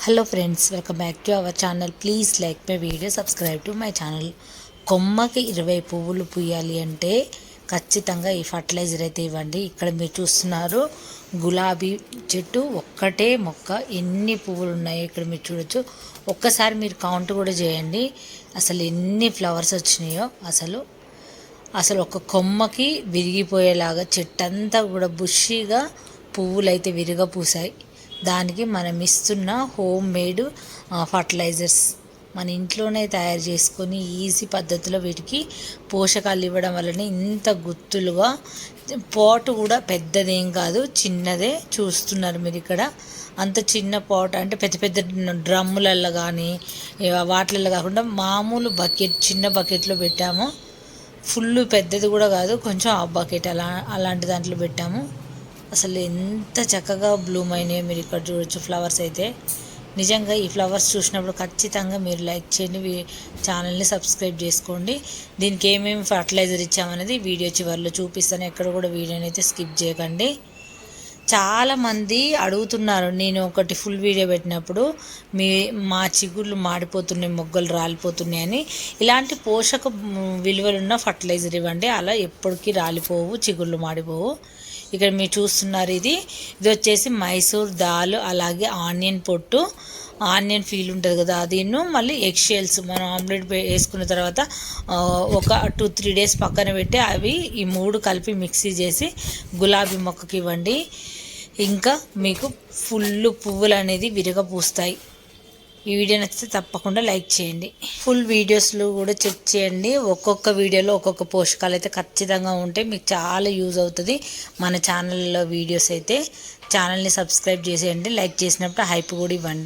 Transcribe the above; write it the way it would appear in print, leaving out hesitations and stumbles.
Hello friends, welcome back to our channel. Please like my video, subscribe to my channel. కొమ్మకి 20 పువ్వులు పూయాలి అంటే ఖచ్చితంగా ఈ ఫర్టిలైజర్ అయితే ఇవ్వండి. ఇక్కడ మీరు చూస్తున్నారు గులాబీ చెట్టు, ఒక్కటే మొక్క ఎన్ని పువ్వులు ఉన్నాయో ఇక్కడ మీరు చూడొచ్చు. ఒక్కసారి మీరు కౌంట్ కూడా చేయండి అసలు ఎన్ని ఫ్లవర్స్ వచ్చినాయో. అసలు ఒక కొమ్మకి విరిగిపోయేలాగా చెట్టంతా కూడా బుషీగా పువ్వులు అయితే విరిగా పూసాయి. దానికి మనం ఇస్తున్న హోమ్ మేడ్ ఫర్టిలైజర్స్ మన ఇంట్లోనే తయారు చేసుకొని ఈజీ పద్ధతిలో వీటికి పోషకాలు ఇవ్వడం వల్లనే ఇంత గుత్తులుగా. పాట్ కూడా పెద్దదేం కాదు, చిన్నదే చూస్తున్నారు మీరు ఇక్కడ. అంత చిన్న పాట్ అంటే పెద్ద పెద్ద డ్రమ్ములలో కానీ వాటిలలో కాకుండా మామూలు బకెట్, చిన్న బకెట్లో పెట్టాము. ఫుల్ పెద్దది కూడా కాదు, కొంచెం హాఫ్ బకెట్ అలాంటి దాంట్లో పెట్టాము. అసలు ఎంత చక్కగా బ్లూమ్ అయినాయో మీరు ఇక్కడ చూడొచ్చు. ఫ్లవర్స్ అయితే నిజంగా ఈ ఫ్లవర్స్ చూసినప్పుడు ఖచ్చితంగా మీరు లైక్ చేయండి, ఛానల్ని సబ్స్క్రైబ్ చేసుకోండి. దీనికి ఏమేమి ఫర్టిలైజర్ ఇచ్చామనేది వీడియో చివరిలో చూపిస్తాను. ఎక్కడ కూడా వీడియోని అయితే స్కిప్ చేయకండి. చాలామంది అడుగుతున్నారు, నేను ఒకటి ఫుల్ వీడియో పెట్టినప్పుడు మా చిగుళ్ళు మాడిపోతున్నాయి, మొగ్గలు రాలిపోతున్నాయి అని. ఇలాంటి పోషక విలువలున్న ఫర్టిలైజర్ ఇవ్వండి, అలా ఎప్పటికీ రాలిపోవు, చిగుళ్ళు మాడిపోవు. ఇక్కడ మీరు చూస్తున్నారు ఇది వచ్చేసి మైసూర్ దాల్, అలాగే ఆనియన్ పొట్టు, ఆనియన్ ఫీల్ ఉంటుంది కదా అదిను, మళ్ళీ ఎగ్ షెల్స్ మనం ఆమ్లెట్ వేసుకున్న తర్వాత ఒక 2-3 డేస్ పక్కన పెట్టి అవి ఈ 3 కలిపి మిక్సీ చేసి గులాబీ మొక్కకి ఇవ్వండి. ఇంకా మీకు ఫుల్ పువ్వులు అనేది విరగపూస్తాయి. ఈ వీడియో నచ్చితే తప్పకుండా లైక్ చేయండి. ఫుల్ వీడియోస్లో కూడా చెక్ చేయండి. ఒక్కొక్క వీడియోలో ఒక్కొక్క పోషకాలు అయితే ఖచ్చితంగా ఉంటాయి, మీకు చాలా యూజ్ అవుతుంది. మన ఛానల్లో వీడియోస్ అయితే ఛానల్ని సబ్స్క్రైబ్ చేసేయండి. లైక్ చేసినప్పుడు హైప్ కూడా ఇవ్వండి.